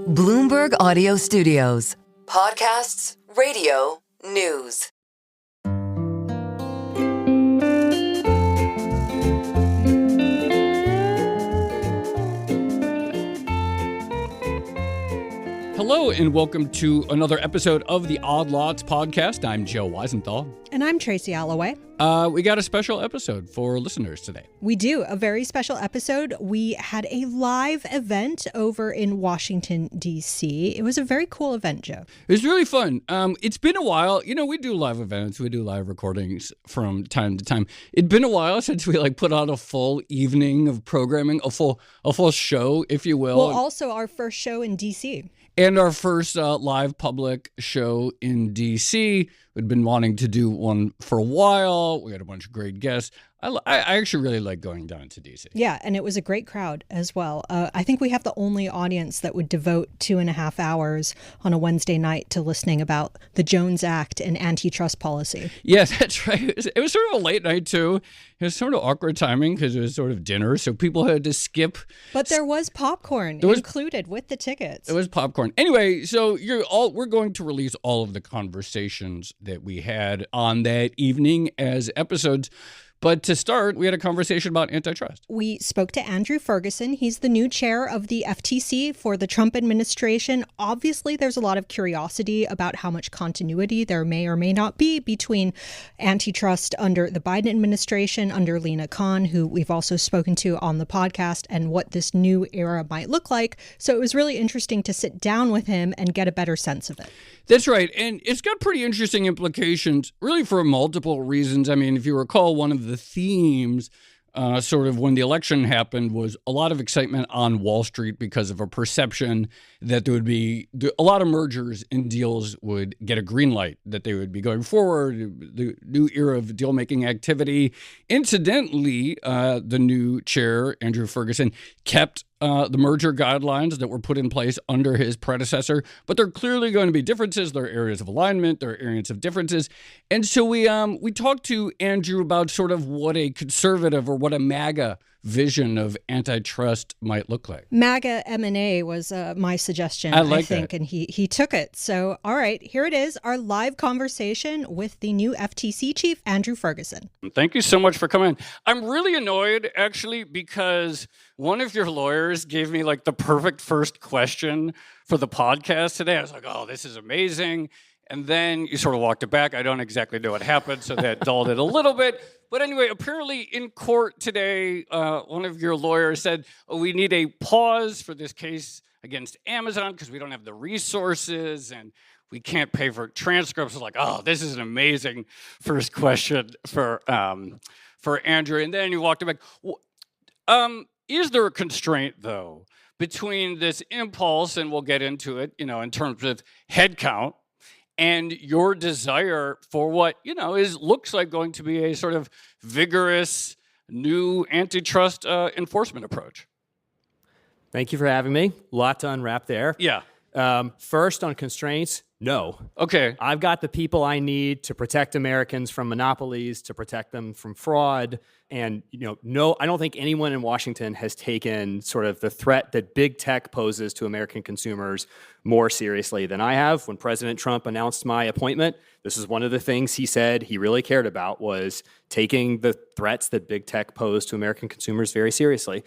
Bloomberg Audio Studios. Podcasts, radio, news. Hello and welcome to another episode of the Odd Lots podcast. I'm Joe Weisenthal. And I'm Tracy Alloway. We got a special episode for listeners today. We do. A very special episode. We had a live event over in Washington, D.C. It was a very cool event, Joe. It was really fun. It's been a while. You know, we do live events. We do live recordings from time to time. It'd been a while since we put on a full evening of programming, a full show, if you will. Well, also our first show in D.C. And our first live public show in D.C. We'd been wanting to do one for a while. We had a bunch of great guests. I actually really like going down to D.C. Yeah, and it was a great crowd as well. I think we have the only audience that would devote 2.5 hours on a Wednesday night to listening about the Jones Act and antitrust policy. Yeah, that's right. It was sort of a late night, too. It was sort of awkward timing because it was sort of dinner, so people had to skip. But there was popcorn included with the tickets. It was popcorn. Anyway, so we're going to release all of the conversations that we had on that evening as episodes. But to start, we had a conversation about antitrust. We spoke to Andrew Ferguson. He's the new chair of the FTC for the Trump administration. Obviously, there's a lot of curiosity about how much continuity there may or may not be between antitrust under the Biden administration, under Lina Khan, who we've also spoken to on the podcast, and what this new era might look like. So it was really interesting to sit down with him and get a better sense of it. That's right. And it's got pretty interesting implications, really, for multiple reasons. I mean, if you recall, one of the themes sort of when the election happened was a lot of excitement on Wall Street because of a perception that there would be a lot of mergers and deals would get a green light, that they would be going forward, the new era of deal-making activity. Incidentally, the new chair, Andrew Ferguson, kept the merger guidelines that were put in place under his predecessor, but there are clearly going to be differences. There are areas of alignment. There are areas of differences. And so we talked to Andrew about sort of what a conservative or what a MAGA vision of antitrust might look like. MAGA M&A was my suggestion, I think, that. And he took it. So, all right, here it is, our live conversation with the new FTC chief, Andrew Ferguson. Thank you so much for coming. I'm really annoyed, actually, because one of your lawyers gave me the perfect first question for the podcast today. I was like, oh, this is amazing. And then you sort of walked it back. I don't exactly know what happened, so that dulled it a little bit. But anyway, apparently in court today, one of your lawyers said, we need a pause for this case against Amazon because we don't have the resources and we can't pay for transcripts. It's like, oh, this is an amazing first question for Andrew. And then you walked it back. Is there a constraint, though, between this impulse, and we'll get into it, in terms of headcount, and your desire for what, looks like going to be a sort of vigorous new antitrust enforcement approach? Thank you for having me. A lot to unwrap there. Yeah. First, on constraints, no. Okay. I've got the people I need to protect Americans from monopolies, to protect them from fraud. And, no, I don't think anyone in Washington has taken sort of the threat that big tech poses to American consumers more seriously than I have. When President Trump announced my appointment, this is one of the things he said he really cared about, was taking the threats that big tech pose to American consumers very seriously.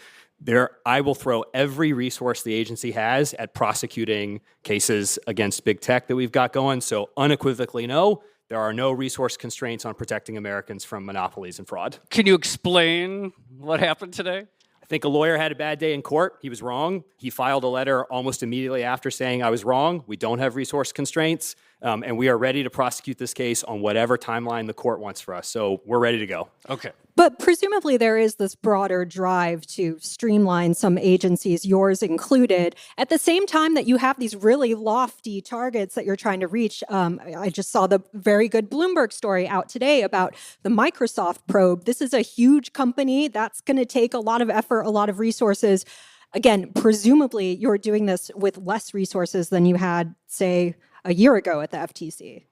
I will throw every resource the agency has at prosecuting cases against big tech that we've got going. So unequivocally, no, there are no resource constraints on protecting Americans from monopolies and fraud. Can you explain what happened today? I think a lawyer had a bad day in court. He was wrong. He filed a letter almost immediately after saying I was wrong. We don't have resource constraints, and we are ready to prosecute this case on whatever timeline the court wants for us. So we're ready to go. Okay. But presumably there is this broader drive to streamline some agencies, yours included, at the same time that you have these really lofty targets that you're trying to reach. I just saw the very good Bloomberg story out today about the Microsoft probe. This is a huge company that's going to take a lot of effort, a lot of resources. Again, presumably you're doing this with less resources than you had, say, a year ago at the FTC.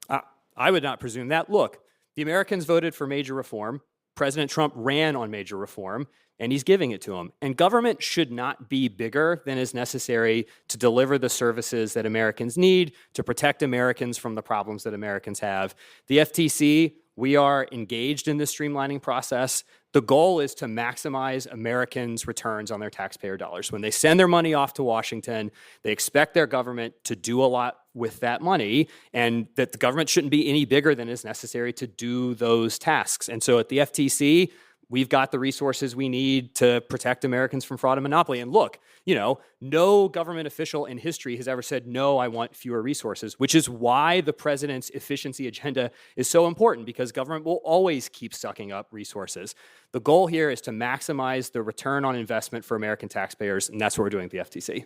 I would not presume that. Look, the Americans voted for major reform. President Trump ran on major reform, and he's giving it to him. And government should not be bigger than is necessary to deliver the services that Americans need, to protect Americans from the problems that Americans have. The FTC, we are engaged in this streamlining process. The goal is to maximize Americans' returns on their taxpayer dollars. When they send their money off to Washington, they expect their government to do a lot with that money, and that the government shouldn't be any bigger than is necessary to do those tasks. And so at the FTC, we've got the resources we need to protect Americans from fraud and monopoly. And look, no government official in history has ever said, no, I want fewer resources, which is why the president's efficiency agenda is so important, because government will always keep sucking up resources. The goal here is to maximize the return on investment for American taxpayers, and that's what we're doing at the FTC.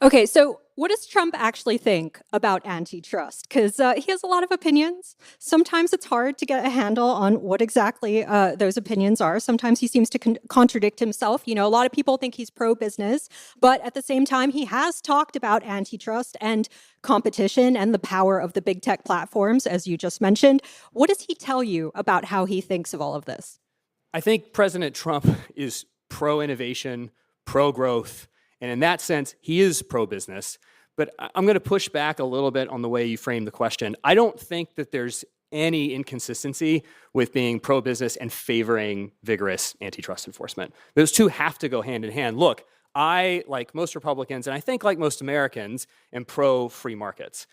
Okay, so what does Trump actually think about antitrust? Because he has a lot of opinions. Sometimes it's hard to get a handle on what exactly those opinions are. Sometimes he seems to contradict himself. A lot of people think he's pro-business, but at the same time, he has talked about antitrust and competition and the power of the big tech platforms, as you just mentioned. What does he tell you about how he thinks of all of this? I think President Trump is pro-innovation, pro-growth, and in that sense, he is pro-business. But I'm going to push back a little bit on the way you framed the question. I don't think that there's any inconsistency with being pro-business and favoring vigorous antitrust enforcement. Those two have to go hand in hand. Look, I, like most Republicans, and I think like most Americans, am pro-free markets.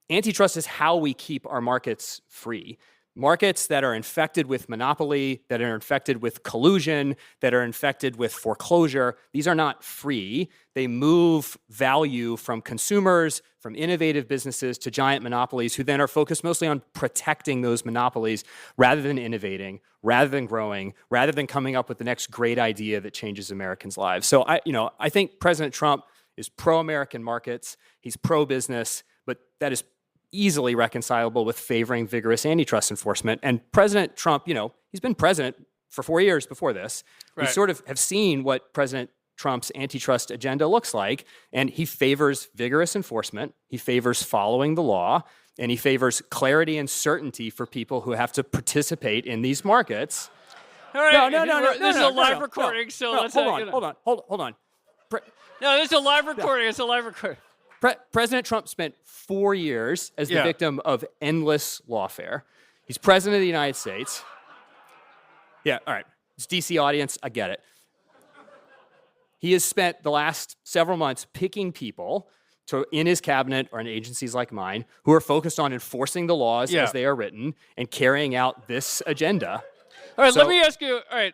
Antitrust is how we keep our markets free. Markets that are infected with monopoly, that are infected with collusion, that are infected with foreclosure, these are not free. They move value from consumers, from innovative businesses to giant monopolies who then are focused mostly on protecting those monopolies rather than innovating, rather than growing, rather than coming up with the next great idea that changes Americans' lives. So I think President Trump is pro-American markets, he's pro-business, but that is easily reconcilable with favoring vigorous antitrust enforcement. And President Trump, he's been president for 4 years before this. Right. We sort of have seen what President Trump's antitrust agenda looks like, and he favors vigorous enforcement, he favors following the law, and he favors clarity and certainty for people who have to participate in these markets. All right. No. This is a live recording, so let's... Hold on. No, this is a live recording. It's a live recording. President Trump spent 4 years as the victim of endless lawfare. He's president of the United States. Yeah, all right. It's DC audience, I get it. He has spent the last several months picking people in his cabinet or in agencies like mine who are focused on enforcing the laws as they are written and carrying out this agenda. All right, let me ask you, all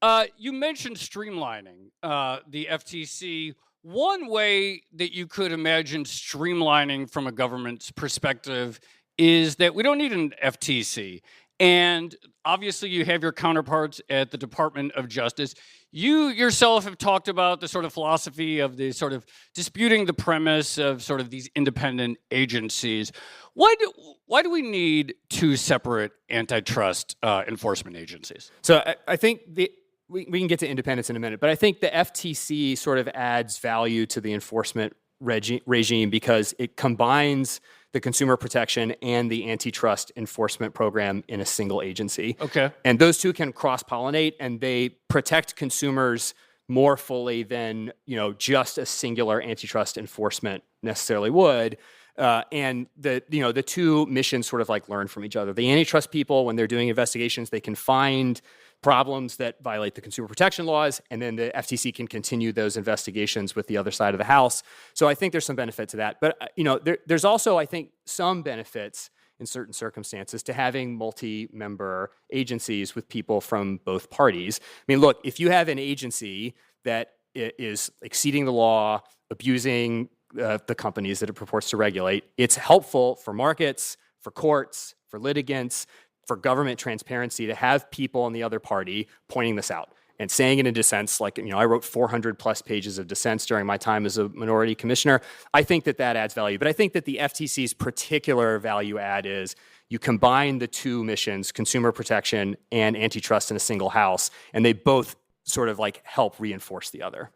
right, you mentioned streamlining the FTC. One way that you could imagine streamlining from a government's perspective is that we don't need an FTC. And obviously you have your counterparts at the Department of Justice. You yourself have talked about the sort of philosophy of the sort of disputing the premise of sort of these independent agencies. Why do we need two separate antitrust enforcement agencies? So I think we can get to independence in a minute, but I think the FTC sort of adds value to the enforcement regime because it combines the consumer protection and the antitrust enforcement program in a single agency. Okay. And those two can cross-pollinate, and they protect consumers more fully than just a singular antitrust enforcement necessarily would. And the two missions sort of like learn from each other. The antitrust people, when they're doing investigations, they can find problems that violate the consumer protection laws, and then the FTC can continue those investigations with the other side of the house. So I think there's some benefit to that. But there's also, I think, some benefits in certain circumstances to having multi-member agencies with people from both parties. I mean, look, if you have an agency that is exceeding the law, abusing the companies that it purports to regulate, it's helpful for markets, for courts, for litigants, for government transparency to have people on the other party pointing this out and saying it in dissents. Like, I wrote 400 plus pages of dissents during my time as a minority commissioner. I think that adds value. But I think that the FTC's particular value add is you combine the two missions, consumer protection and antitrust, in a single house, and they both sort of like help reinforce the other.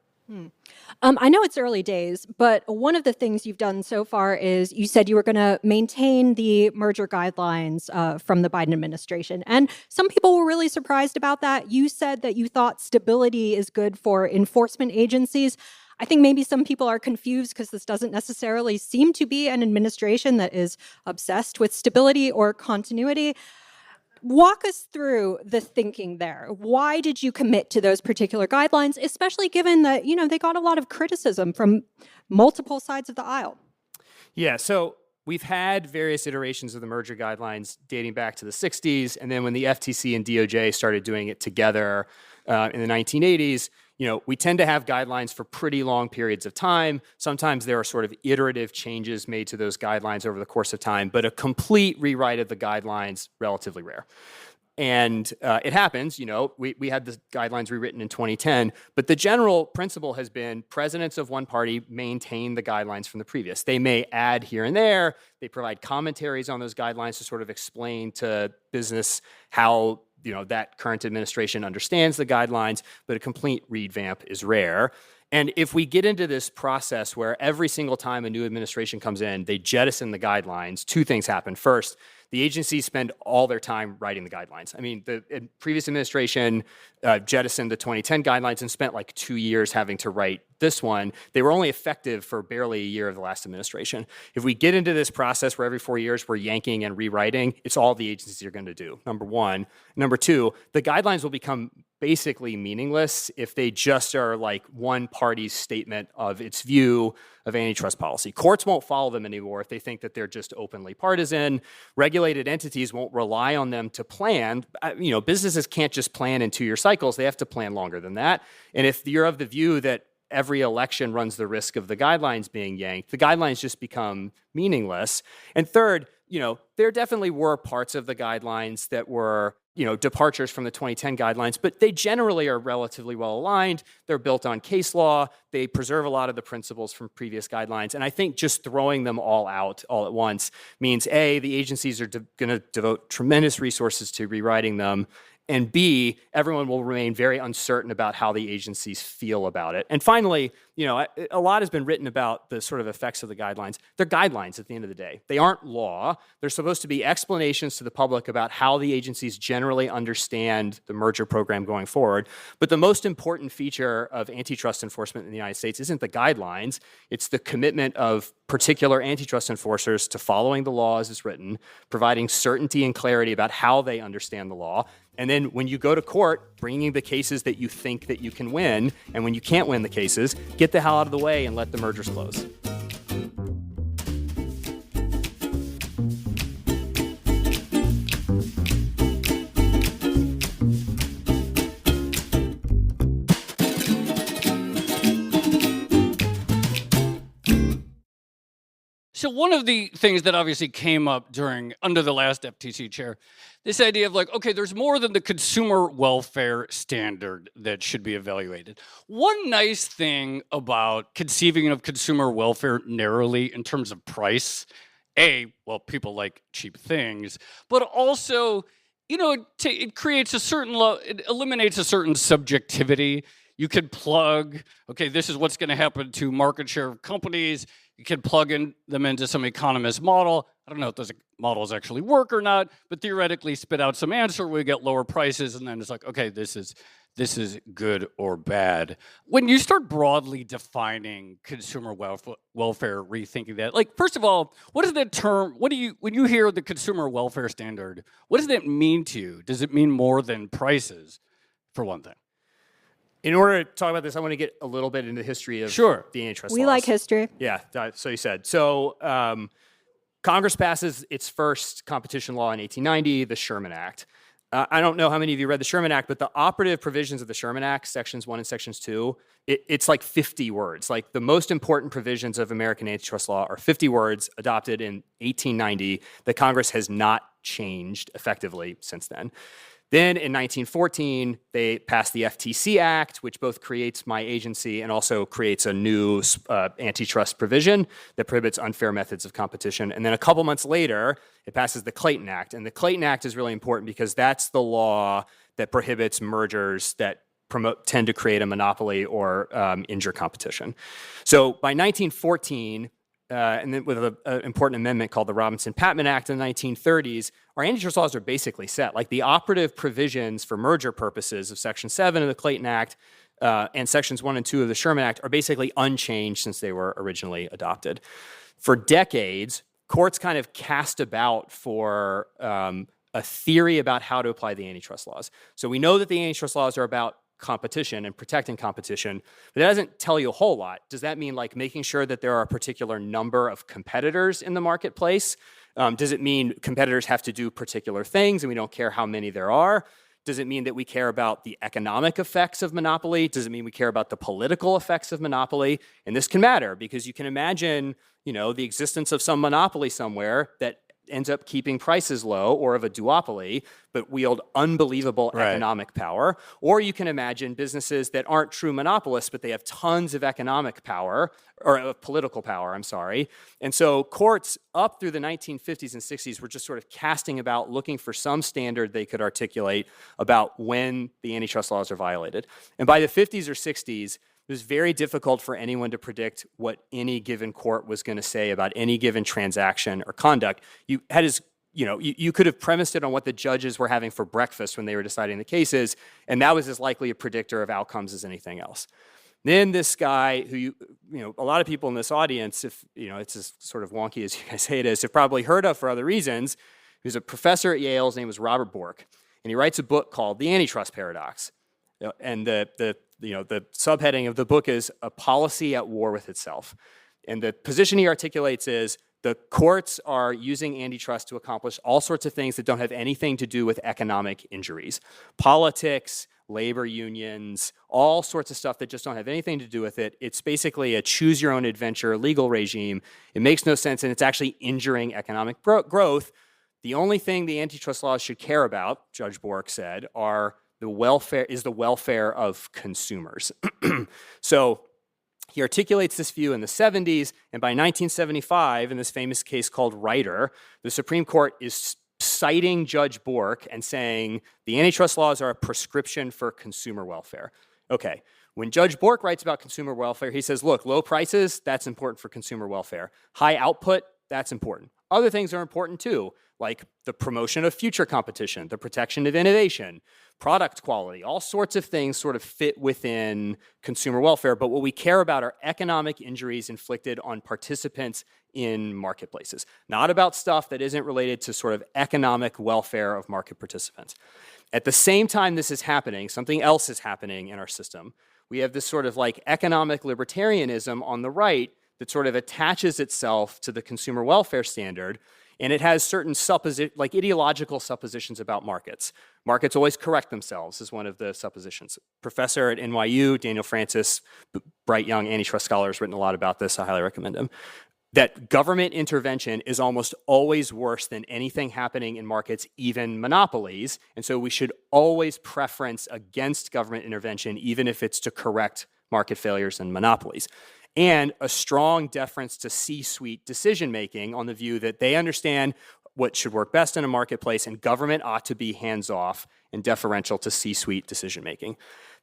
I know it's early days, but one of the things you've done so far is you said you were going to maintain the merger guidelines from the Biden administration. And some people were really surprised about that. You said that you thought stability is good for enforcement agencies. I think maybe some people are confused because this doesn't necessarily seem to be an administration that is obsessed with stability or continuity. Walk us through the thinking there. Why did you commit to those particular guidelines, especially given that, they got a lot of criticism from multiple sides of the aisle? Yeah, so we've had various iterations of the merger guidelines dating back to the 60s, and then when the FTC and DOJ started doing it together in the 1980s, we tend to have guidelines for pretty long periods of time. Sometimes there are sort of iterative changes made to those guidelines over the course of time, but a complete rewrite of the guidelines, relatively rare. And it happens, we had the guidelines rewritten in 2010, but the general principle has been presidents of one party maintain the guidelines from the previous. They may add here and there. They provide commentaries on those guidelines to sort of explain to business how that current administration understands the guidelines, but a complete revamp is rare. And if we get into this process where every single time a new administration comes in, they jettison the guidelines, two things happen. First, the agencies spend all their time writing the guidelines. I mean, the previous administration jettisoned the 2010 guidelines and spent like 2 years having to write this one. They were only effective for barely a year of the last administration. If we get into this process where every 4 years we're yanking and rewriting, it's all the agencies are going to do, number one. Number two, the guidelines will become basically meaningless if they just are like one party's statement of its view of antitrust policy. Courts won't follow them anymore if they think that they're just openly partisan. Regulated entities won't rely on them to plan. Businesses can't just plan in 2-year cycles. They have to plan longer than that. And if you're of the view that every election runs the risk of the guidelines being yanked, the guidelines just become meaningless. And third, there definitely were parts of the guidelines that were departures from the 2010 guidelines, but they generally are relatively well aligned. They're built on case law. They preserve a lot of the principles from previous guidelines. And I think just throwing them all out all at once means, A, the agencies are going to devote tremendous resources to rewriting them, and B, everyone will remain very uncertain about how the agencies feel about it. And finally, a lot has been written about the sort of effects of the guidelines. They're guidelines at the end of the day. They aren't law. They're supposed to be explanations to the public about how the agencies generally understand the merger program going forward. But the most important feature of antitrust enforcement in the United States isn't the guidelines. It's the commitment of particular antitrust enforcers to following the law as it's written, providing certainty and clarity about how they understand the law. And then when you go to court, bringing the cases that you think that you can win, and when you can't win the cases, get the hell out of the way and let the mergers close. So one of the things that obviously came up under the last FTC chair, this idea of okay, there's more than the consumer welfare standard that should be evaluated. One nice thing about conceiving of consumer welfare narrowly in terms of price, people like cheap things, but also, it creates it eliminates a certain subjectivity. You could plug, this is what's going to happen to market share of companies. You can plug them into some economist model. I don't know if those models actually work or not, but theoretically spit out some answer where we get lower prices, and then it's this is good or bad. When you start broadly defining consumer welfare, rethinking that, first of all, what is that term? When you hear the consumer welfare standard, what does that mean to you? Does it mean more than prices, for one thing? In order to talk about this, I want to get a little bit into the history of the antitrust laws. We like history. Yeah, so you said. So Congress passes its first competition law in 1890, the Sherman Act. I don't know how many of you read the Sherman Act, but the operative provisions of the Sherman Act, Sections 1 and Sections 2, it's like 50 words. Like the most important provisions of American antitrust law are 50 words adopted in 1890 that Congress has not changed effectively since then. Then in 1914, they passed the FTC Act, which both creates my agency and also creates a new antitrust provision that prohibits unfair methods of competition. And then a couple months later, it passes the Clayton Act. And the Clayton Act is really important because that's the law that prohibits mergers that tend to create a monopoly or injure competition. So by 1914, and then with an important amendment called the Robinson-Patman Act in the 1930s, our antitrust laws are basically set. Like the operative provisions for merger purposes of Section 7 of the Clayton Act and Sections 1 and 2 of the Sherman Act are basically unchanged since they were originally adopted. For decades, courts kind of cast about for a theory about how to apply the antitrust laws. So we know that the antitrust laws are about competition and protecting competition, but that doesn't tell you a whole lot. Does that mean like making sure that there are a particular number of competitors in the marketplace? Does it mean competitors have to do particular things and we don't care how many there are? Does it mean that we care about the economic effects of monopoly? Does it mean we care about the political effects of monopoly? And this can matter because you can imagine, the existence of some monopoly somewhere that ends up keeping prices low, or of a duopoly, but wield unbelievable economic power. Or you can imagine businesses that aren't true monopolists, but they have tons of economic power, or of political power, I'm sorry. And so courts up through the 1950s and 60s were just sort of casting about, looking for some standard they could articulate about when the antitrust laws are violated. And by the 50s or 60s, it was very difficult for anyone to predict what any given court was going to say about any given transaction or conduct. You could have premised it on what the judges were having for breakfast when they were deciding the cases, and that was as likely a predictor of outcomes as anything else. Then this guy who, a lot of people in this audience, if, it's as sort of wonky as you guys say it is, have probably heard of for other reasons. He was a professor at Yale. His name was Robert Bork, and he writes a book called The Antitrust Paradox. And the subheading of the book is A Policy at War with Itself. And the position he articulates is the courts are using antitrust to accomplish all sorts of things that don't have anything to do with economic injuries. Politics, labor unions, all sorts of stuff that just don't have anything to do with it. It's basically a choose-your-own-adventure legal regime. It makes no sense, and it's actually injuring economic growth. The only thing the antitrust laws should care about, Judge Bork said, the welfare of consumers. So he articulates this view in the 70s, and by 1975, in this famous case called Ryder, the Supreme Court is citing Judge Bork and saying the antitrust laws are a prescription for consumer welfare. Okay, when Judge Bork writes about consumer welfare, he says, look, low prices, that's important for consumer welfare. High output, that's important. Other things are important too, like the promotion of future competition, the protection of innovation, product quality, all sorts of things sort of fit within consumer welfare. But what we care about are economic injuries inflicted on participants in marketplaces, not about stuff that isn't related to sort of economic welfare of market participants. At the same time this is happening, something else is happening in our system. We have this sort of like economic libertarianism on the right that sort of attaches itself to the consumer welfare standard, and it has certain ideological suppositions about markets. Markets always correct themselves is one of the suppositions. Professor at NYU, Daniel Francis, bright young antitrust scholar, has written a lot about this. I highly recommend him. That government intervention is almost always worse than anything happening in markets, even monopolies. And so we should always preference against government intervention, even if it's to correct market failures and monopolies. And a strong deference to C-suite decision-making on the view that they understand what should work best in a marketplace, and government ought to be hands-off and deferential to C-suite decision-making.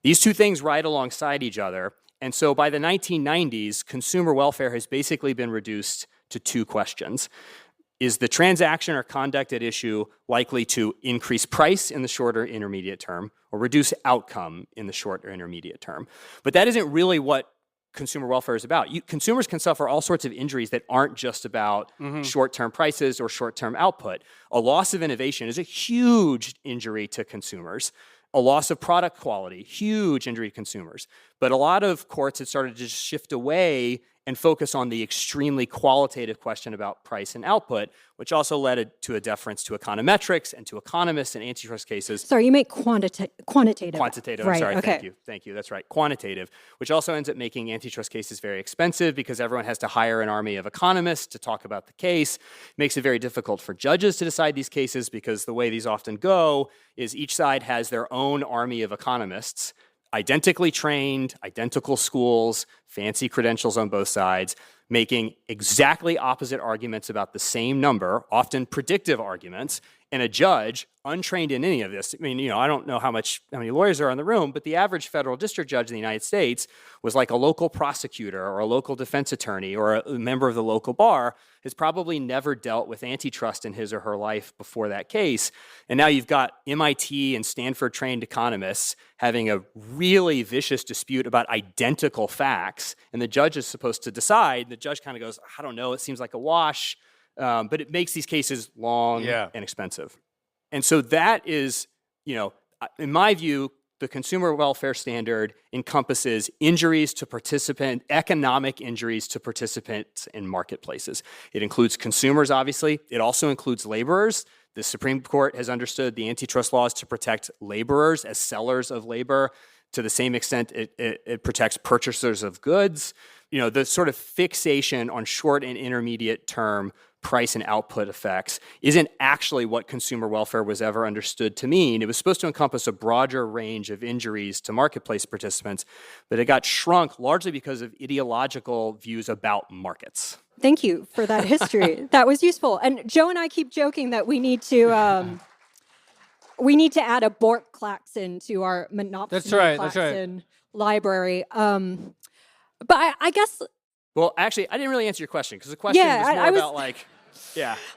These two things ride alongside each other, and so by the 1990s, consumer welfare has basically been reduced to two questions. Is the transaction or conduct at issue likely to increase price in the short or intermediate term, or reduce outcome in the short or intermediate term? But that isn't really what consumer welfare is about. Consumers can suffer all sorts of injuries that aren't just about short-term prices or short-term output. A loss of innovation is a huge injury to consumers. A loss of product quality, huge injury to consumers. But a lot of courts had started to shift away and focus on the extremely qualitative question about price and output, which also led to a deference to econometrics and to economists in antitrust cases. Sorry, you make quantitative. Quantitative, right, I'm sorry, okay. Thank you, that's right, quantitative, which also ends up making antitrust cases very expensive because everyone has to hire an army of economists to talk about the case. It makes it very difficult for judges to decide these cases because the way these often go is each side has their own army of economists, identically trained, identical schools, fancy credentials on both sides, making exactly opposite arguments about the same number, often predictive arguments, and a judge untrained in any of this. I mean, I don't know how many lawyers are in the room, but the average federal district judge in the United States was like a local prosecutor or a local defense attorney or a member of the local bar, has probably never dealt with antitrust in his or her life before that case. And now you've got MIT and Stanford trained economists having a really vicious dispute about identical facts, and the judge is supposed to decide. The judge kind of goes, I don't know, it seems like a wash. But it makes these cases long and expensive. And so that is, in my view, the consumer welfare standard encompasses injuries to economic injuries to participants in marketplaces. It includes consumers, obviously. It also includes laborers. The Supreme Court has understood the antitrust laws to protect laborers as sellers of labor. To the same extent, it protects purchasers of goods. The sort of fixation on short and intermediate term price and output effects isn't actually what consumer welfare was ever understood to mean. It was supposed to encompass a broader range of injuries to marketplace participants, but it got shrunk largely because of ideological views about markets. Thank you for that history. That was useful. And Joe and I keep joking that we need to add a Bork klaxon to our monopsony klaxon library. But I guess... Well, actually, I didn't really answer your question because the question was more about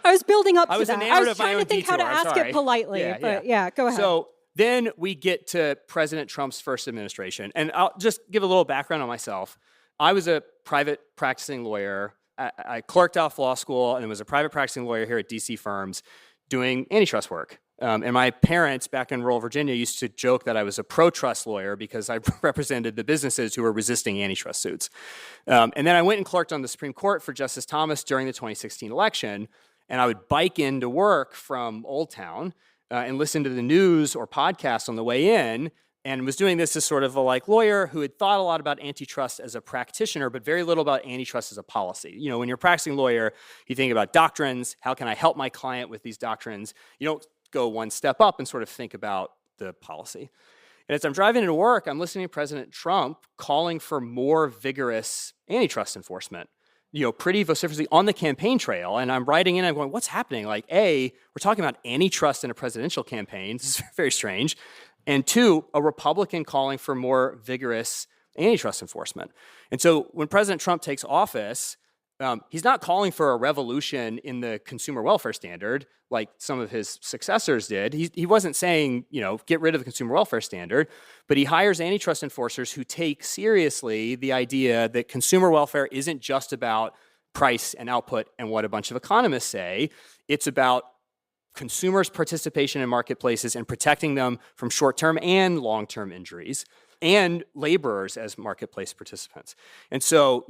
I was building up to that. I was trying to think how to ask it politely, but go ahead. So then we get to President Trump's first administration. And I'll just give a little background on myself. I was a private practicing lawyer. I clerked off law school and was a private practicing lawyer here at DC firms doing antitrust work. And my parents back in rural Virginia used to joke that I was a pro-trust lawyer because I represented the businesses who were resisting antitrust suits. And then I went and clerked on the Supreme Court for Justice Thomas during the 2016 election. And I would bike into work from Old Town and listen to the news or podcasts on the way in, and was doing this as sort of a lawyer who had thought a lot about antitrust as a practitioner, but very little about antitrust as a policy. When you're a practicing lawyer, you think about doctrines. How can I help my client with these doctrines? You don't go one step up and sort of think about the policy. And as I'm driving into work, I'm listening to President Trump calling for more vigorous antitrust enforcement, pretty vociferously on the campaign trail. And I'm writing in, I'm going, what's happening? We're talking about antitrust in a presidential campaign. This is very strange. And two, a Republican calling for more vigorous antitrust enforcement. And so when President Trump takes office, he's not calling for a revolution in the consumer welfare standard like some of his successors did. He wasn't saying, get rid of the consumer welfare standard, but he hires antitrust enforcers who take seriously the idea that consumer welfare isn't just about price and output and what a bunch of economists say. It's about consumers' participation in marketplaces and protecting them from short-term and long-term injuries, and laborers as marketplace participants. And so,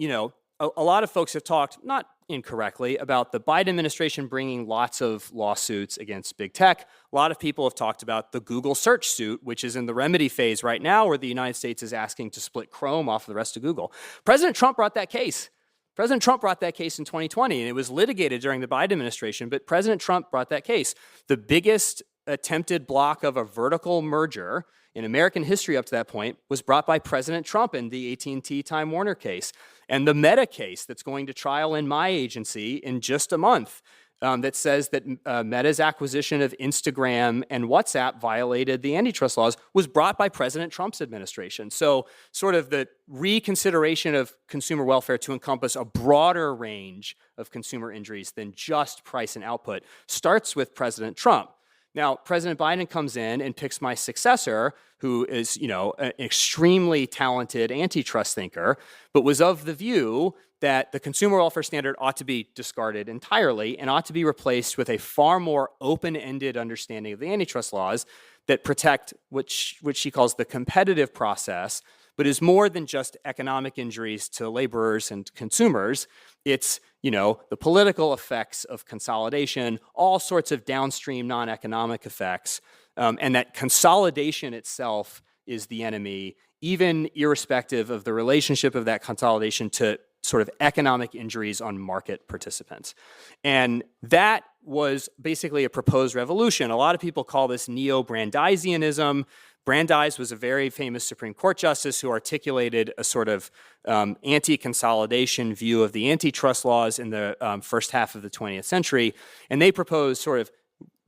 a lot of folks have talked, not incorrectly, about the Biden administration bringing lots of lawsuits against big tech. A lot of people have talked about the Google search suit, which is in the remedy phase right now, where the United States is asking to split Chrome off of the rest of Google. President Trump brought that case. President Trump brought that case in 2020, and it was litigated during the Biden administration, but President Trump brought that case. The biggest attempted block of a vertical merger in American history up to that point was brought by President Trump in the AT&T Time Warner case. And the Meta case that's going to trial in my agency in just a month that says that Meta's acquisition of Instagram and WhatsApp violated the antitrust laws was brought by President Trump's administration. So sort of the reconsideration of consumer welfare to encompass a broader range of consumer injuries than just price and output starts with President Trump. Now, President Biden comes in and picks my successor, who is, an extremely talented antitrust thinker, but was of the view that the consumer welfare standard ought to be discarded entirely and ought to be replaced with a far more open-ended understanding of the antitrust laws that protect what she calls the competitive process, but is more than just economic injuries to laborers and consumers. It's, the political effects of consolidation, all sorts of downstream non-economic effects, and that consolidation itself is the enemy, even irrespective of the relationship of that consolidation to sort of economic injuries on market participants. And that was basically a proposed revolution. A lot of people call this neo-Brandeisianism, Brandeis was a very famous Supreme Court justice who articulated a sort of anti-consolidation view of the antitrust laws in the first half of the 20th century. And they proposed sort of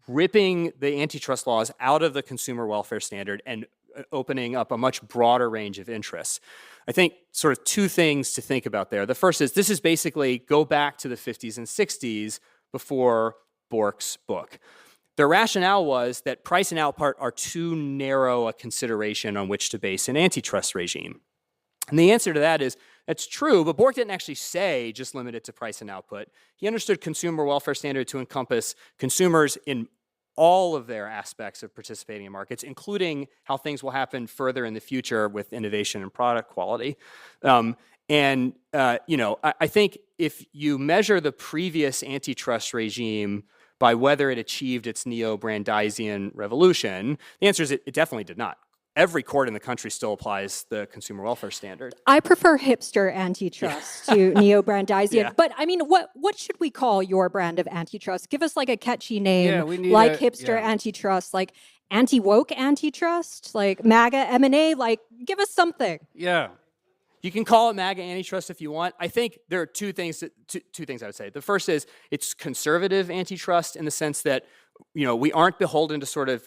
ripping the antitrust laws out of the consumer welfare standard and opening up a much broader range of interests. I think sort of two things to think about there. The first is this is basically go back to the 50s and 60s before Bork's book. Their rationale was that price and output are too narrow a consideration on which to base an antitrust regime. And the answer to that is, that's true, but Bork didn't actually say just limit it to price and output. He understood consumer welfare standard to encompass consumers in all of their aspects of participating in markets, including how things will happen further in the future with innovation and product quality. I think if you measure the previous antitrust regime by whether it achieved its neo-Brandeisian revolution, the answer is it definitely did not. Every court in the country still applies the consumer welfare standard. I prefer hipster antitrust to neo-Brandeisian. Yeah. But I mean, what should we call your brand of antitrust? Give us like a catchy name, Yeah, we need like hipster antitrust, like anti-woke antitrust, like MAGA M&A, like give us something. Yeah. You can call it MAGA antitrust if you want. I think there are two things I would say. The first is it's conservative antitrust in the sense that we aren't beholden to sort of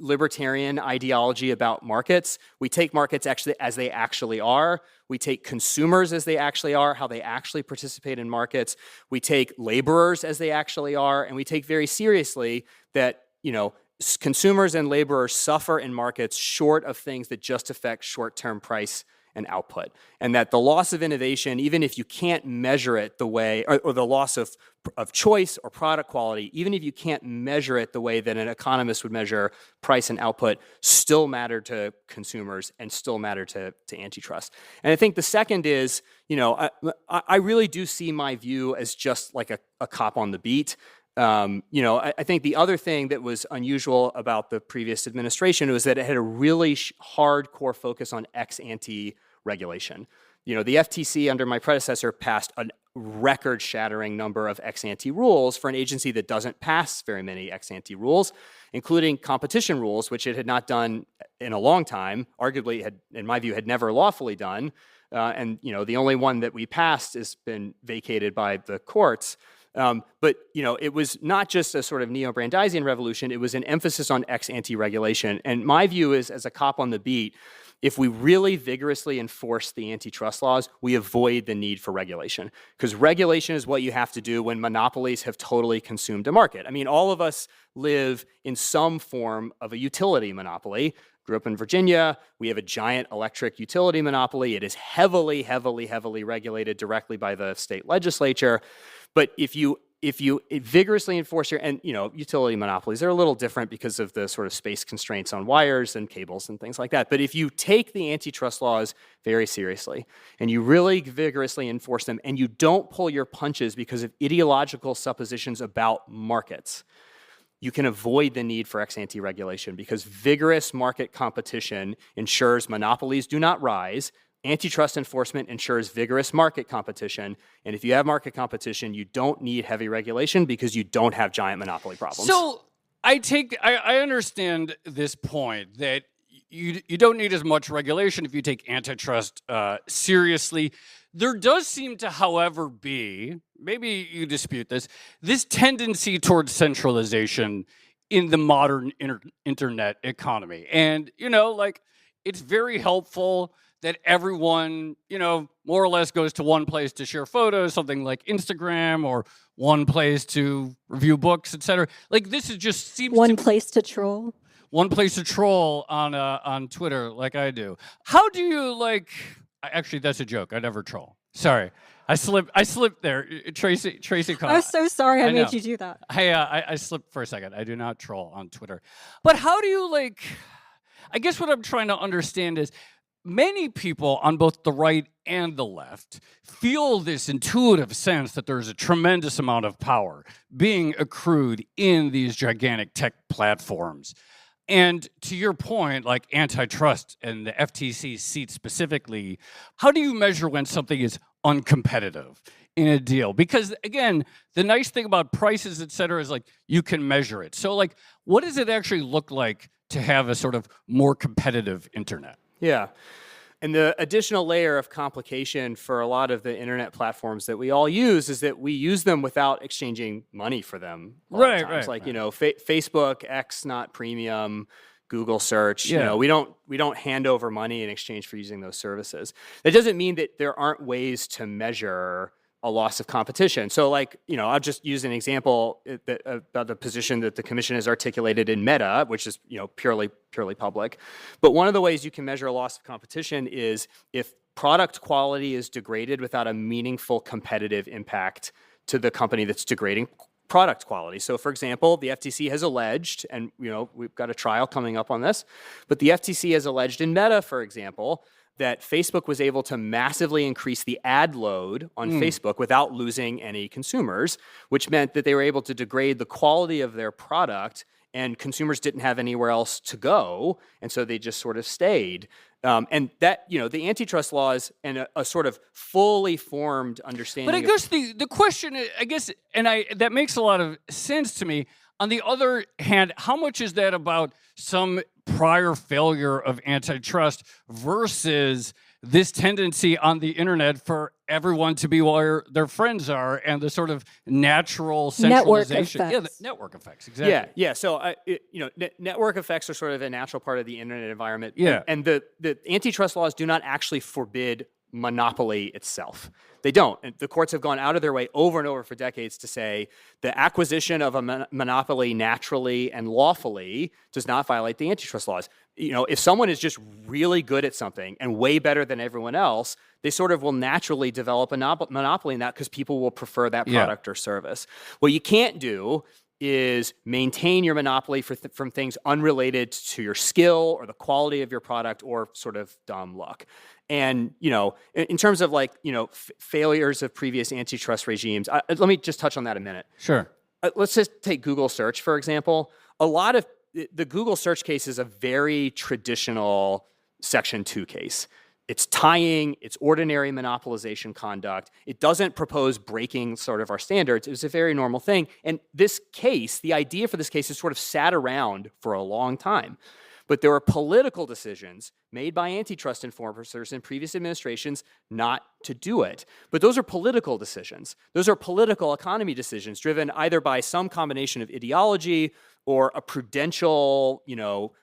libertarian ideology about markets. We take markets actually as they actually are. We take consumers as they actually are, how they actually participate in markets. We take laborers as they actually are, and we take very seriously that consumers and laborers suffer in markets short of things that just affect short-term price and output, and that the loss of innovation, even if you can't measure it the way, or the loss of choice or product quality, even if you can't measure it the way that an economist would measure price and output, still matter to consumers and still matter to antitrust. And I think the second is, I really do see my view as just like a cop on the beat. I think the other thing that was unusual about the previous administration was that it had a really hardcore focus on ex-ante regulation. The FTC under my predecessor passed a record-shattering number of ex-ante rules for an agency that doesn't pass very many ex-ante rules, including competition rules, which it had not done in a long time, arguably had, in my view, had never lawfully done. The only one that we passed has been vacated by the courts. But it was not just a sort of neo-Brandeisian revolution, it was an emphasis on ex-ante regulation. And my view is, as a cop on the beat, if we really vigorously enforce the antitrust laws, we avoid the need for regulation. Because regulation is what you have to do when monopolies have totally consumed a market. I mean, all of us live in some form of a utility monopoly. Grew up in Virginia, we have a giant electric utility monopoly. It is heavily, heavily, heavily regulated directly by the state legislature. But if you vigorously enforce utility monopolies, they're a little different because of the sort of space constraints on wires and cables and things like that. But if you take the antitrust laws very seriously and you really vigorously enforce them and you don't pull your punches because of ideological suppositions about markets, you can avoid the need for ex-ante regulation because vigorous market competition ensures monopolies do not rise. Antitrust enforcement ensures vigorous market competition. And if you have market competition, you don't need heavy regulation because you don't have giant monopoly problems. So I understand this point that you don't need as much regulation if you take antitrust seriously. There does seem to, however, be, maybe you dispute this tendency towards centralization in the modern internet economy. And, it's very helpful that everyone, more or less goes to one place to share photos, something like Instagram, or one place to review books, etc. Like this is just seems one place to troll. One place to troll on Twitter, like I do. How do you Actually, that's a joke. I never troll. Sorry, I slipped there. Tracy. I'm so sorry I made you do that. I slipped for a second. I do not troll on Twitter. But how do you I guess what I'm trying to understand is, many people on both the right and the left feel this intuitive sense that there's a tremendous amount of power being accrued in these gigantic tech platforms. And to your point, like antitrust and the FTC seat specifically, how do you measure when something is uncompetitive in a deal? Because again, the nice thing about prices, et cetera, is you can measure it. So what does it actually look like to have a sort of more competitive internet. Yeah. And the additional layer of complication for a lot of the internet platforms that we all use is that we use them without exchanging money for them. Right. Facebook, X, not premium, Google search. Yeah. We don't hand over money in exchange for using those services. That doesn't mean that there aren't ways to measure a loss of competition. So I'll just use an example about the position that the commission has articulated in Meta, which is, purely public. But one of the ways you can measure a loss of competition is if product quality is degraded without a meaningful competitive impact to the company that's degrading product quality. So for example, the FTC has alleged, and we've got a trial coming up on this, but the FTC has alleged in Meta, for example, that Facebook was able to massively increase the ad load on Facebook without losing any consumers, which meant that they were able to degrade the quality of their product and consumers didn't have anywhere else to go, and so they just sort of stayed. And that, the antitrust laws and a sort of fully formed understanding. But I guess the question, that makes a lot of sense to me. On the other hand, how much is that about some prior failure of antitrust versus this tendency on the internet for everyone to be where their friends are and the sort of natural centralization? Network effects. Yeah, the network effects, exactly. Yeah. So, network effects are sort of a natural part of the internet environment. Yeah. And the antitrust laws do not actually forbid monopoly itself. They don't. And the courts have gone out of their way over and over for decades to say the acquisition of a monopoly naturally and lawfully does not violate the antitrust laws. If someone is just really good at something and way better than everyone else, they sort of will naturally develop a monopoly in that because people will prefer that product or service. What you can't do is maintain your monopoly from things unrelated to your skill or the quality of your product or sort of dumb luck. And, in terms of failures of previous antitrust regimes, let me just touch on that a minute. Sure. Let's just take Google search, for example. A lot of the Google search case is a very traditional Section 2 case. It's tying, it's ordinary monopolization conduct. It doesn't propose breaking sort of our standards. It was a very normal thing. And this case, the idea for this case has sort of sat around for a long time. But there were political decisions made by antitrust enforcers in previous administrations not to do it. But those are political decisions. Those are political economy decisions driven either by some combination of ideology or a prudential,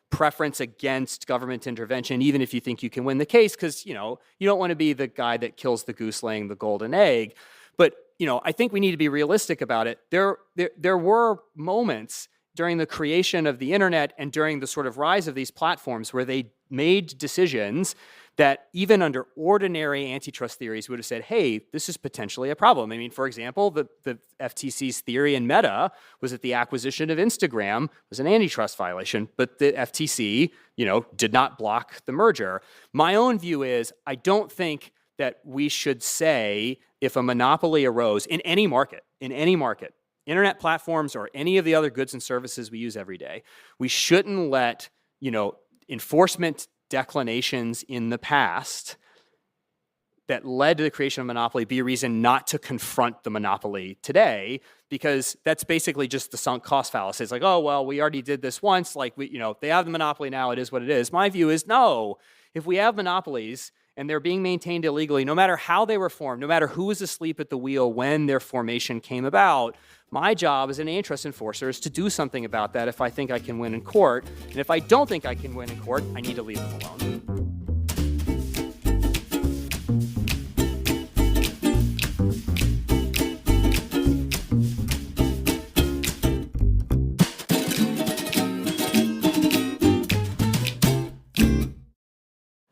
preference against government intervention, even if you think you can win the case, because, you don't want to be the guy that kills the goose laying the golden egg. But, I think we need to be realistic about it. There were moments during the creation of the internet and during the sort of rise of these platforms where they made decisions that even under ordinary antitrust theories would have said, hey, this is potentially a problem. I mean, for example, the FTC's theory in Meta was that the acquisition of Instagram was an antitrust violation, but the FTC, did not block the merger. My own view is I don't think that we should say if a monopoly arose in any market, internet platforms or any of the other goods and services we use every day, we shouldn't let, enforcement declinations in the past that led to the creation of monopoly be a reason not to confront the monopoly today, because that's basically just the sunk cost fallacy. It's like, oh, well, we already did this once. They have the monopoly now. It is what it is. My view is no. If we have monopolies and they're being maintained illegally, no matter how they were formed, no matter who was asleep at the wheel when their formation came about, my job as an antitrust enforcer is to do something about that if I think I can win in court. And if I don't think I can win in court, I need to leave them alone.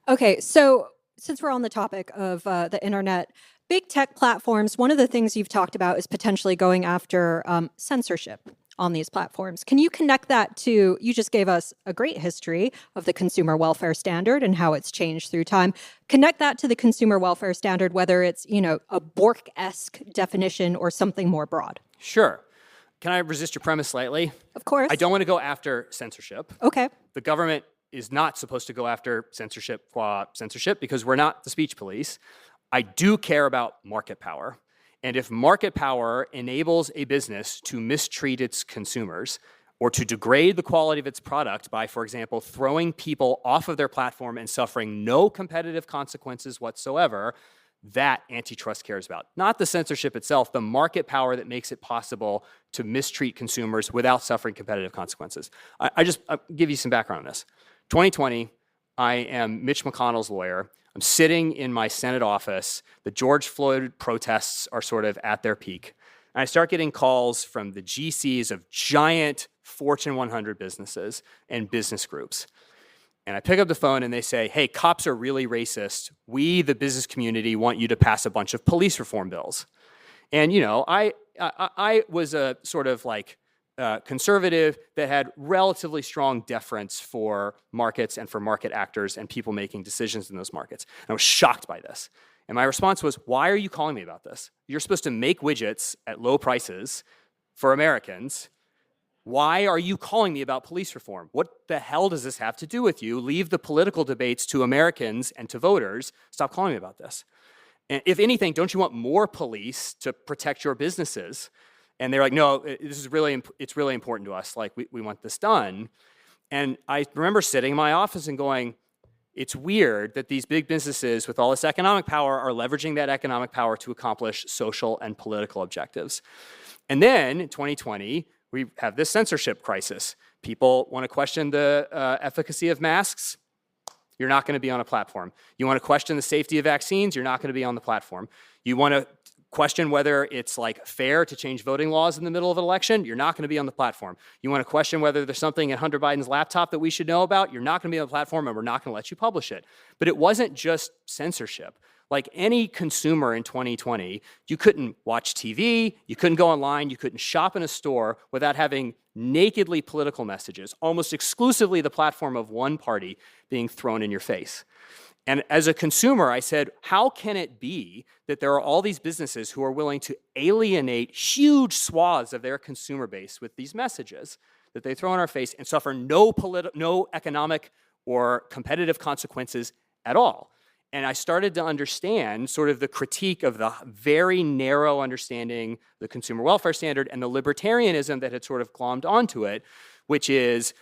Okay, so since we're on the topic of the internet, big tech platforms, one of the things you've talked about is potentially going after censorship on these platforms. Can you connect that to, you just gave us a great history of the consumer welfare standard and how it's changed through time. Connect that to the consumer welfare standard, whether it's, a Bork-esque definition or something more broad. Sure. Can I resist your premise slightly? Of course. I don't want to go after censorship. Okay. The government is not supposed to go after censorship qua censorship because we're not the speech police. I do care about market power. And if market power enables a business to mistreat its consumers or to degrade the quality of its product by, for example, throwing people off of their platform and suffering no competitive consequences whatsoever, that antitrust cares about. Not the censorship itself, the market power that makes it possible to mistreat consumers without suffering competitive consequences. I'll give you some background on this. 2020, I am Mitch McConnell's lawyer. I'm sitting in my Senate office. The George Floyd protests are sort of at their peak. And I start getting calls from the GCs of giant Fortune 100 businesses and business groups. And I pick up the phone and they say, hey, cops are really racist. We, the business community, want you to pass a bunch of police reform bills. And, you know, I was a sort of like conservative that had relatively strong deference for markets and for market actors and people making decisions in those markets. And I was shocked by this. And my response was, why are you calling me about this? You're supposed to make widgets at low prices for Americans. Why are you calling me about police reform? What the hell does this have to do with you? Leave the political debates to Americans and to voters. Stop calling me about this. And if anything, don't you want more police to protect your businesses? And they're like, no, it's really important to us. Like, we want this done. And I remember sitting in my office and going, it's weird that these big businesses with all this economic power are leveraging that economic power to accomplish social and political objectives. And then in 2020, we have this censorship crisis. People want to question the efficacy of masks. You're not going to be on a platform. You want to question the safety of vaccines. You're not going to be on the platform. You want to question whether it's like fair to change voting laws in the middle of an election. You're not going to be on the platform. You want to question whether there's something in Hunter Biden's laptop that we should know about. You're not going to be on the platform, and we're not going to let you publish it. But it wasn't just censorship. Like any consumer in 2020, you couldn't watch TV, you couldn't go online, you couldn't shop in a store without having nakedly political messages, almost exclusively the platform of one party being thrown in your face. And as a consumer, I said, how can it be that there are all these businesses who are willing to alienate huge swaths of their consumer base with these messages that they throw in our face and suffer no economic or competitive consequences at all? And I started to understand sort of the critique of the very narrow understanding, the consumer welfare standard, and the libertarianism that had sort of glommed onto it, which is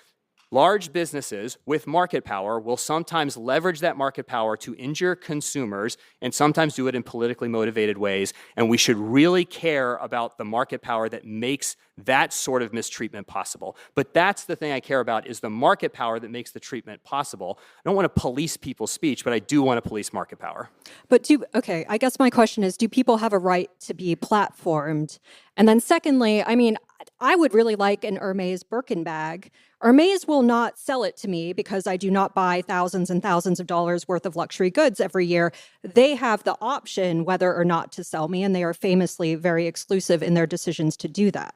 large businesses with market power will sometimes leverage that market power to injure consumers and sometimes do it in politically motivated ways. And we should really care about the market power that makes that sort of mistreatment possible. But that's the thing I care about, is the market power that makes the treatment possible. I don't want to police people's speech, but I do want to police market power. But I guess my question is, do people have a right to be platformed? And then secondly, I mean, I would really like an Hermes Birkin bag. Hermes will not sell it to me because I do not buy thousands and thousands of dollars worth of luxury goods every year. They have the option whether or not to sell me, and they are famously very exclusive in their decisions to do that.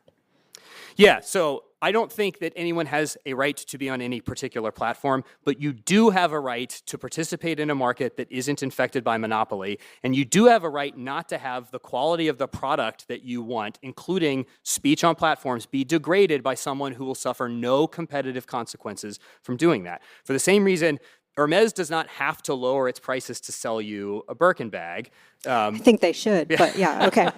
Yeah, so I don't think that anyone has a right to be on any particular platform, but you do have a right to participate in a market that isn't infected by monopoly, and you do have a right not to have the quality of the product that you want, including speech on platforms, be degraded by someone who will suffer no competitive consequences from doing that. For the same reason, Hermes does not have to lower its prices to sell you a Birkin bag. I think they should, but yeah, okay.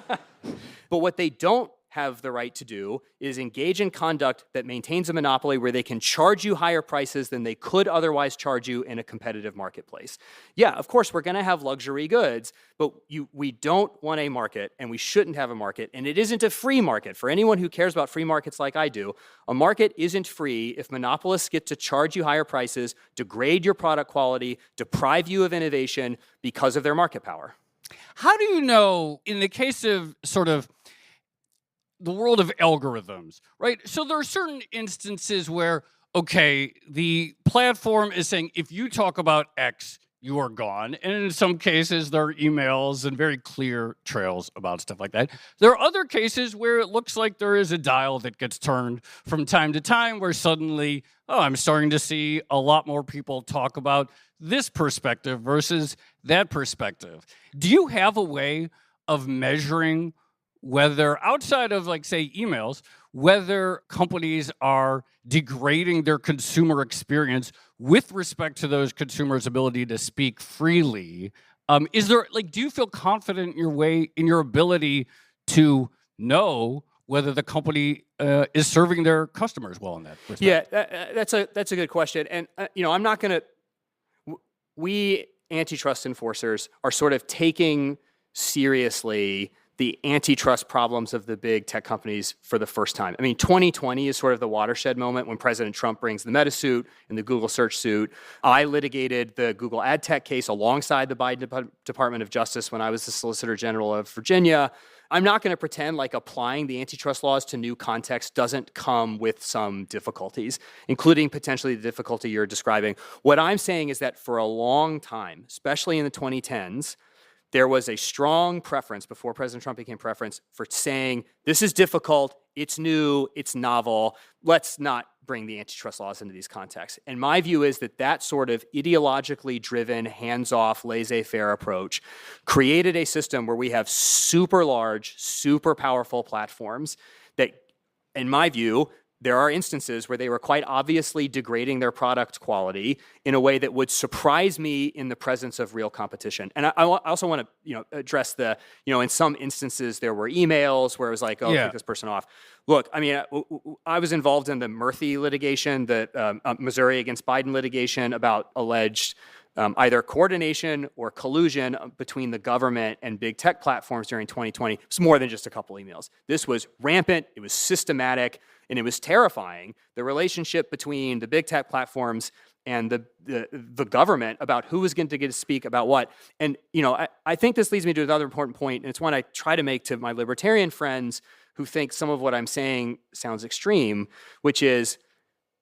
But what they don't have the right to do is engage in conduct that maintains a monopoly where they can charge you higher prices than they could otherwise charge you in a competitive marketplace. Yeah, of course, we're going to have luxury goods, but we don't want a market, and we shouldn't have a market, and it isn't a free market. For anyone who cares about free markets like I do, a market isn't free if monopolists get to charge you higher prices, degrade your product quality, deprive you of innovation because of their market power. How do you know, in the case of sort of the world of algorithms, right? So there are certain instances where, okay, the platform is saying, if you talk about X, you are gone. And in some cases, there are emails and very clear trails about stuff like that. There are other cases where it looks like there is a dial that gets turned from time to time where suddenly, oh, I'm starting to see a lot more people talk about this perspective versus that perspective. Do you have a way of measuring whether, outside of, like, say, emails, whether companies are degrading their consumer experience with respect to those consumers' ability to speak freely? Is there, like, do you feel confident in your ability to know whether the company is serving their customers well in that respect. Yeah, that's a good question. And, I'm not going to, we antitrust enforcers are sort of taking seriously the antitrust problems of the big tech companies for the first time. I mean, 2020 is sort of the watershed moment when President Trump brings the Meta suit and the Google search suit. I litigated the Google ad tech case alongside the Biden Department of Justice when I was the Solicitor General of Virginia. I'm not going to pretend like applying the antitrust laws to new contexts doesn't come with some difficulties, including potentially the difficulty you're describing. What I'm saying is that for a long time, especially in the 2010s, there was a strong preference before President Trump became president for saying, this is difficult, it's new, it's novel, let's not bring the antitrust laws into these contexts. And my view is that that sort of ideologically driven, hands-off, laissez-faire approach created a system where we have super large, super powerful platforms that, in my view, there are instances where they were quite obviously degrading their product quality in a way that would surprise me in the presence of real competition. And I also want to, address the, in some instances there were emails where it was like, take this person off. Look, I mean, I was involved in the Murthy litigation, the Missouri against Biden litigation about alleged either coordination or collusion between the government and big tech platforms during 2020. It was more than just a couple emails. This was rampant, it was systematic, and it was terrifying. The relationship between the big tech platforms and the government about who was going to get to speak about what. And, I think this leads me to another important point, and it's one I try to make to my libertarian friends who think some of what I'm saying sounds extreme, which is,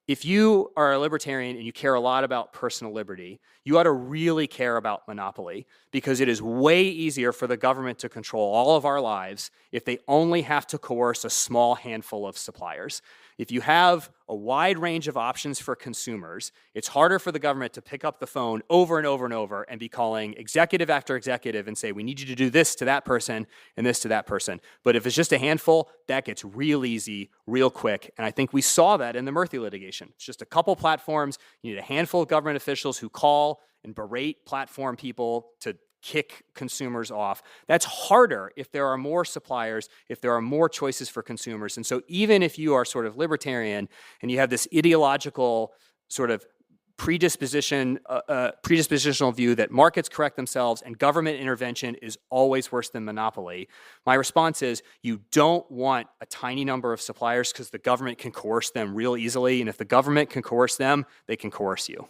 if you are a libertarian and you care a lot about personal liberty, you ought to really care about monopoly, because it is way easier for the government to control all of our lives if they only have to coerce a small handful of suppliers. If you have a wide range of options for consumers, it's harder for the government to pick up the phone over and over and over and be calling executive after executive and say, we need you to do this to that person and this to that person. But if it's just a handful, that gets real easy, real quick. And I think we saw that in the Murthy litigation. It's just a couple platforms. You need a handful of government officials who call and berate platform people to kick consumers off. That's harder if there are more suppliers, if there are more choices for consumers. And so even if you are sort of libertarian and you have this ideological sort of predispositional view that markets correct themselves and government intervention is always worse than monopoly, my response is you don't want a tiny number of suppliers because the government can coerce them real easily. And if the government can coerce them, they can coerce you.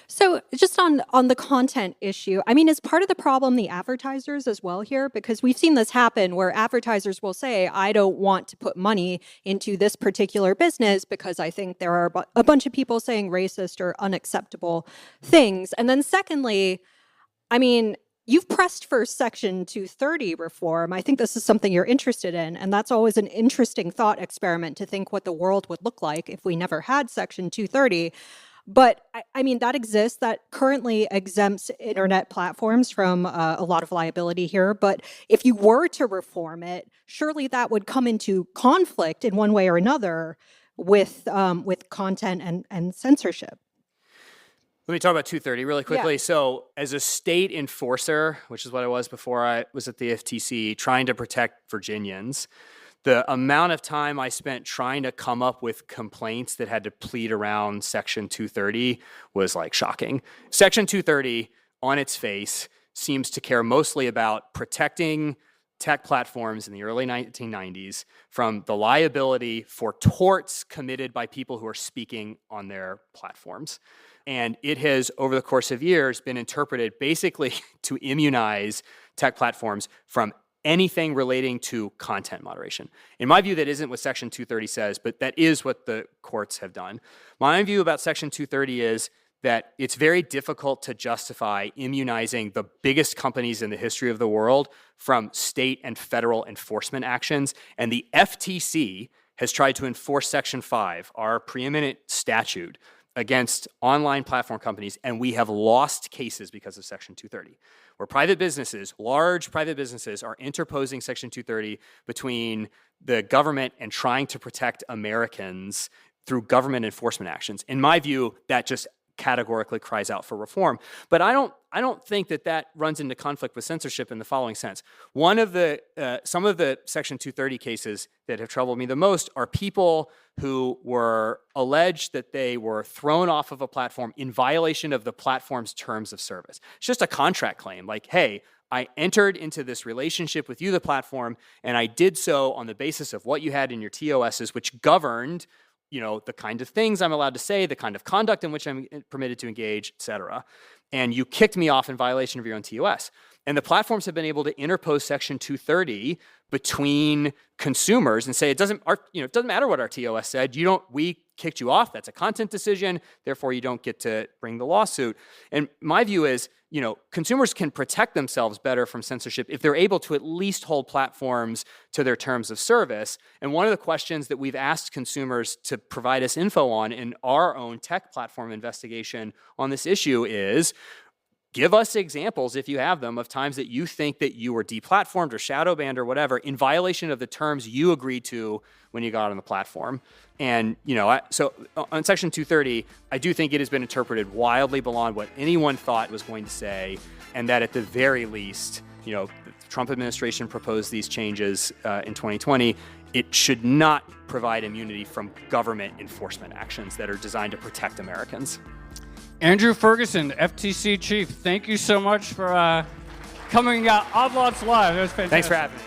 So just on the content issue, I mean, is part of the problem the advertisers as well here? Because we've seen this happen where advertisers will say, I don't want to put money into this particular business because I think there are a bunch of people saying racist or unacceptable things. And then secondly, I mean, you've pressed for Section 230 reform. I think this is something you're interested in. And that's always an interesting thought experiment to think what the world would look like if we never had Section 230. But I mean, that exists, that currently exempts internet platforms from a lot of liability here. But if you were to reform it, surely that would come into conflict in one way or another with content and censorship. Let me talk about 230 really quickly. Yeah. So as a state enforcer, which is what I was before I was at the FTC, trying to protect Virginians, the amount of time I spent trying to come up with complaints that had to plead around Section 230 was like shocking. Section 230 on its face seems to care mostly about protecting tech platforms in the early 1990s from the liability for torts committed by people who are speaking on their platforms. And it has, over the course of years, been interpreted basically to immunize tech platforms from anything relating to content moderation. In my view, that isn't what Section 230 says, but that is what the courts have done. My own view about Section 230 is that it's very difficult to justify immunizing the biggest companies in the history of the world from state and federal enforcement actions. And the FTC has tried to enforce Section 5, our preeminent statute, against online platform companies, and we have lost cases because of Section 230, where private businesses, large private businesses, are interposing Section 230 between the government and trying to protect Americans through government enforcement actions. In my view, that just categorically cries out for reform. But I don't think that runs into conflict with censorship in the following sense. One of the some of the Section 230 cases that have troubled me the most are people who were alleged that they were thrown off of a platform in violation of the platform's terms of service. It's just a contract claim, like, hey, I entered into this relationship with you, the platform, and I did so on the basis of what you had in your TOSs, which governed, the kind of things I'm allowed to say, the kind of conduct in which I'm permitted to engage, et cetera. And you kicked me off in violation of your own TOS. And the platforms have been able to interpose Section 230 between consumers and say, it doesn't matter what our TOS said. We kicked you off. That's a content decision. Therefore, you don't get to bring the lawsuit. And my view is, consumers can protect themselves better from censorship if they're able to at least hold platforms to their terms of service. And one of the questions that we've asked consumers to provide us info on in our own tech platform investigation on this issue is, give us examples, if you have them, of times that you think that you were deplatformed or shadow banned or whatever in violation of the terms you agreed to when you got on the platform. And, so on Section 230, I do think it has been interpreted wildly beyond what anyone thought was going to say, and that at the very least, the Trump administration proposed these changes in 2020. It should not provide immunity from government enforcement actions that are designed to protect Americans. Andrew Ferguson, FTC chief, thank you so much for coming out Odd Lots Live. That was fantastic. Thanks for having me.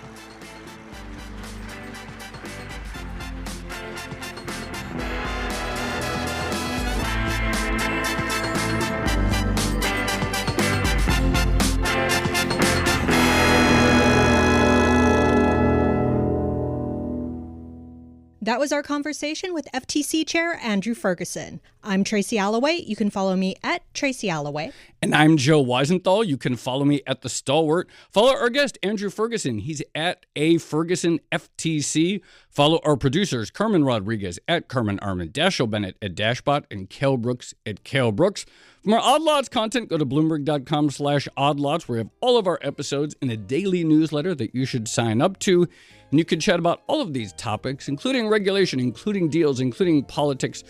That was our conversation with FTC Chair Andrew Ferguson. I'm Tracy Alloway. You can follow me at Tracy Alloway. And I'm Joe Weisenthal. You can follow me at The Stalwart. Follow our guest, Andrew Ferguson. He's at A Ferguson FTC. Follow our producers, Carmen Rodriguez at Carmen Armand, Dashiell Bennett at Dashbot, and Cale Brooks at Cale Brooks. For more Odd Lots content, go to Bloomberg.com/oddlots, where we have all of our episodes in a daily newsletter that you should sign up to. And you can chat about all of these topics, including regulation, including deals, including politics,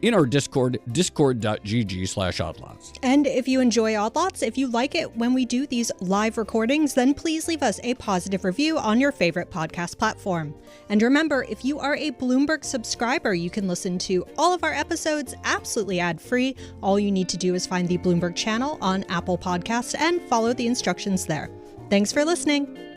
in our Discord, discord.gg/oddlots. And if you enjoy Odd Lots, if you like it when we do these live recordings, then please leave us a positive review on your favorite podcast platform. And remember, if you are a Bloomberg subscriber, you can listen to all of our episodes absolutely ad-free. All you need to do is find the Bloomberg channel on Apple Podcasts and follow the instructions there. Thanks for listening.